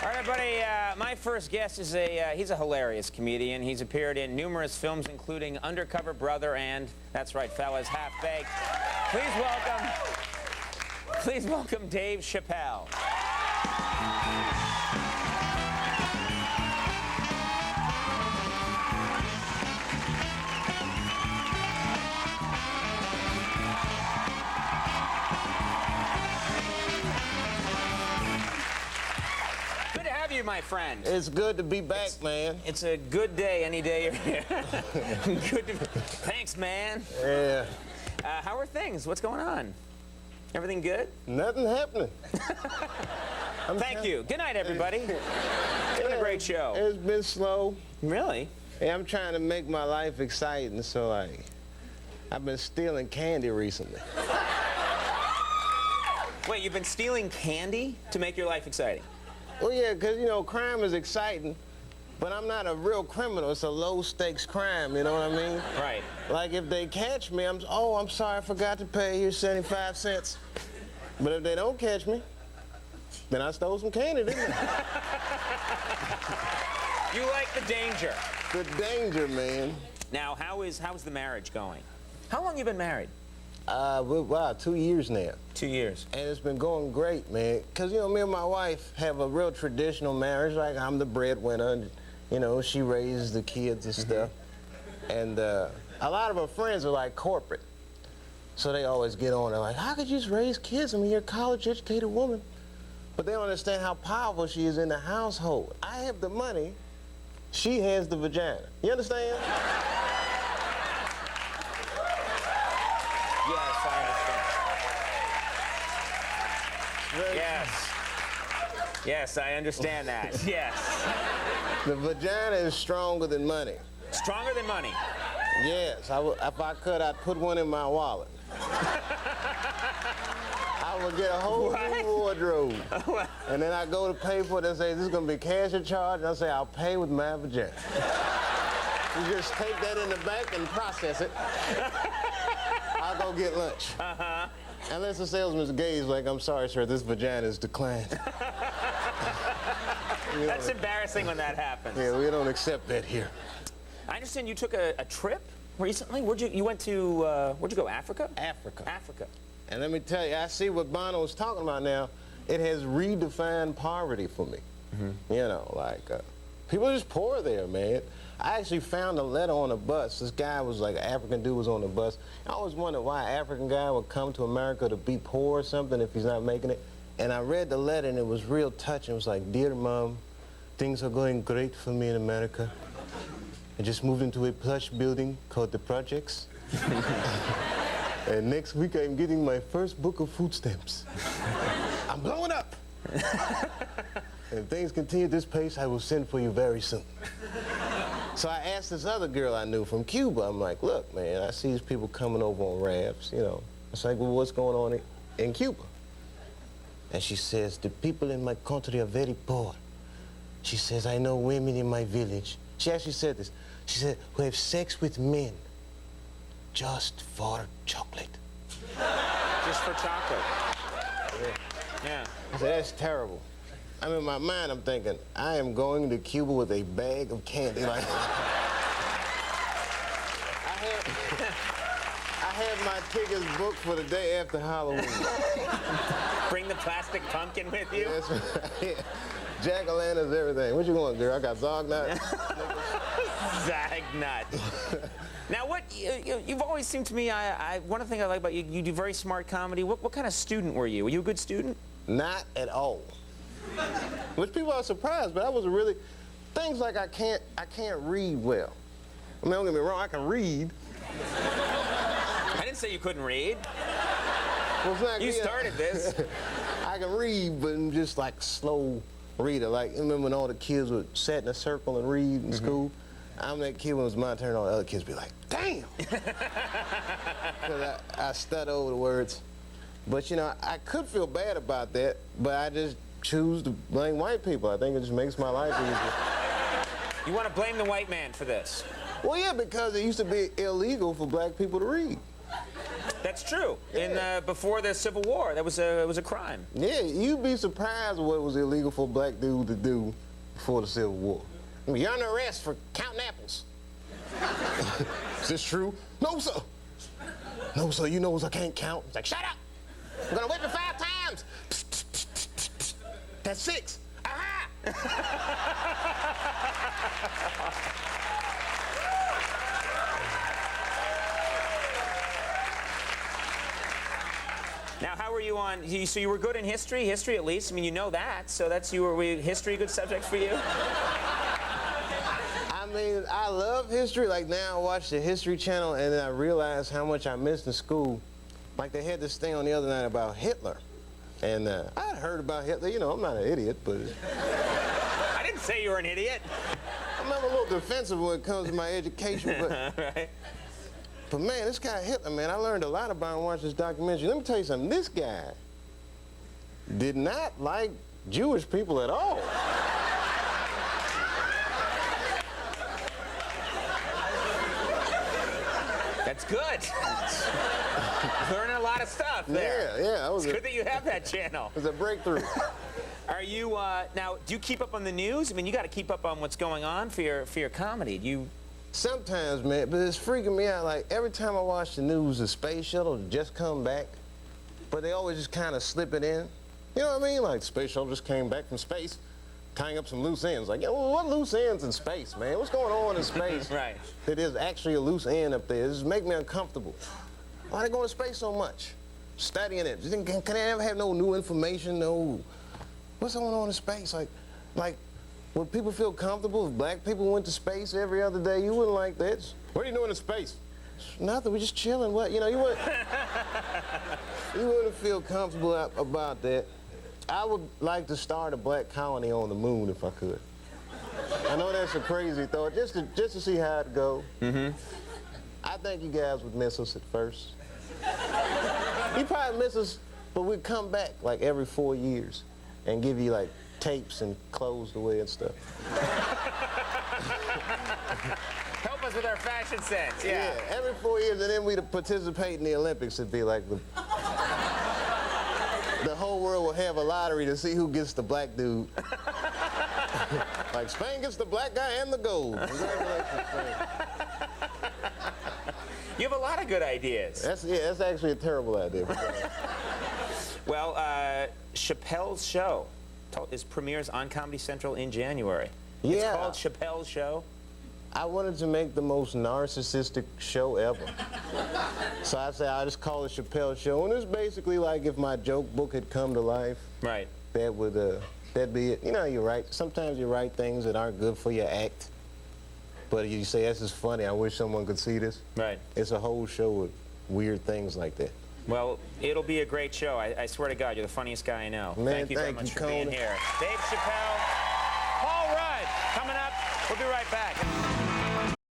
All right, everybody, my first guest is he's a hilarious comedian. He's appeared in numerous films, including Undercover Brother and, that's right, fellas, Half Baked. Please welcome Dave Chappelle. You, my friend. It's good to be back, man. It's a good day any day you're here. Thanks, man. Yeah. How are things? What's going on? Everything good? Nothing happening. Thank you. Good night, everybody. Doing a great show. It's been slow. Really? Yeah, I'm trying to make my life exciting, so I've been stealing candy recently. Wait, you've been stealing candy to make your life exciting? Well, yeah, because, you know, crime is exciting, but I'm not a real criminal. It's a low-stakes crime, you know what I mean? Right. Like, if they catch me, I'm sorry, I forgot to pay. Here's 75 cents. But if they don't catch me, then I stole some candy, didn't I? You like the danger. The danger, man. Now, how's the marriage going? How long you been married? Wow, 2 years now. 2 years. And it's been going great, man. Because, you know, me and my wife have a real traditional marriage. Like, I'm the breadwinner, and, you know, she raises the kids and stuff. And a lot of her friends are, like, corporate. So they always get on. They're like, how could you just raise kids? I mean, you're a college-educated woman. But they don't understand how powerful she is in the household. I have the money. She has the vagina. You understand? Yes, I understand. Yes. Yes, I understand that. Yes. The vagina is stronger than money. Stronger than money? Yes. If I could, I'd put one in my wallet. I would get a whole new wardrobe. And then I go to pay for it and say, this is going to be cash or charge. And I say, I'll pay with my vagina. You just take that in the back and process it. I'll go get lunch. Uh-huh. Unless the salesman's gay, he's like, I'm sorry, sir, this vagina is declined. That's embarrassing when that happens. Yeah, we don't accept that here. I understand you took a trip recently. Where'd you went to, where'd you go, Africa? Africa. Africa. And let me tell you, I see what Bono was talking about now. It has redefined poverty for me. Mm-hmm. You know, like, people are just poor there, man. I actually found a letter on a bus. This guy was like, an African dude was on the bus. I always wondered why an African guy would come to America to be poor or something if he's not making it. And I read the letter, and it was real touching. It was like, dear Mom, things are going great for me in America. I just moved into a plush building called The Projects. And next week, I'm getting my first book of food stamps. I'm blowing up. And if things continue at this pace, I will send for you very soon. So I asked this other girl I knew from Cuba. I'm like, look, man, I see these people coming over on rafts, you know. It's like, well, what's going on in Cuba? And she says, the people in my country are very poor. She says, I know women in my village. She actually said this. She said, who have sex with men just for chocolate. Just for chocolate. Yeah. I said, that's terrible. I mean, in my mind, I'm thinking, I am going to Cuba with a bag of candy. Like, I had my tickets booked for the day after Halloween. Bring the plastic pumpkin with you? That's right. Jack-o'-lanterns, everything. What you want, girl? I got Zog nuts. Zag nut. Now, what you've always seemed to me, one of the things I like about you, you do very smart comedy. What kind of student were you? Were you a good student? Not at all. Which people are surprised, but I was really, things like I can't read well. I mean, don't get me wrong, I can read. I didn't say you couldn't read. Well, it's not, you started this. I can read, but I'm just like slow reader. Like, remember when all the kids would sit in a circle and read in school? I'm that kid when it was my turn, all the other kids be like, damn! Because I stutter over the words. But, you know, I could feel bad about that, but I just choose to blame white people. I think it just makes my life easier. You want to blame the white man for this? Well, yeah, because it used to be illegal for black people to read. That's true. Yeah. Before the Civil War, it was a crime. Yeah, you'd be surprised what was illegal for a black dude to do before the Civil War. I mean, you're under arrest for counting apples. Is this true? No, sir. No, sir, you know I can't count. It's like, shut up. I'm gonna whip you 5 times. That's 6. Aha! Now, how were you on? So you were good in history at least. I mean, you know that. So history a good subject for you? I mean, I love history. Like now I watch the History Channel and then I realize how much I missed in school. Like they had this thing on the other night about Hitler. And I had heard about Hitler. You know, I'm not an idiot, but... I didn't say you were an idiot. I'm a little defensive when it comes to my education, but... Right. But man, this guy Hitler, man, I learned a lot about him watching this documentary. Let me tell you something. This guy did not like Jewish people at all. That's good. Learning a lot of stuff there. Yeah. It's good that you have that channel. It was a breakthrough. Are you, now, do you keep up on the news? I mean, you got to keep up on what's going on for your comedy. Sometimes, man, but it's freaking me out. Like, every time I watch the news, the space shuttle just come back, but they always just kind of slip it in. You know what I mean? Like, the space shuttle just came back from space, tying up some loose ends. Like, yeah, well, what loose ends in space, man? What's going on in space? Right. That is actually a loose end up there. It just make me uncomfortable. Why are they going to space so much? Studying it. Can they ever have no new information? No. What's going on in space? Like, would people feel comfortable if black people went to space every other day? You wouldn't like that. What are you doing in space? Nothing. We're just chilling. What? You know, you wouldn't feel comfortable about that. I would like to start a black colony on the moon if I could. I know that's a crazy thought, just to see how it go. Mm-hmm. I think you guys would miss us at first. You probably miss us, but we'd come back like every 4 years and give you like tapes and clothes to wear and stuff. Help us with our fashion sense, yeah. Yeah, every 4 years, and then we'd participate in the Olympics. It'd be like the whole world will have a lottery to see who gets the black dude. Like Spain gets the black guy and the gold. Congratulations, Spain. You have a lot of good ideas. That's actually a terrible idea. Well, Chappelle's show premieres on Comedy Central in January. Yeah. It's called Chappelle's Show. I wanted to make the most narcissistic show ever. So I said, I'll just call it Chappelle Show. And it's basically like if my joke book had come to life. Right. That'd be it. You know, sometimes you write things that aren't good for your act. But you say, this is funny, I wish someone could see this. Right. It's a whole show with weird things like that. Well, it'll be a great show. I swear to God, you're the funniest guy I know. Man, thank you very much for being here. Dave Chappelle, Paul Rudd, coming up. We'll be right back.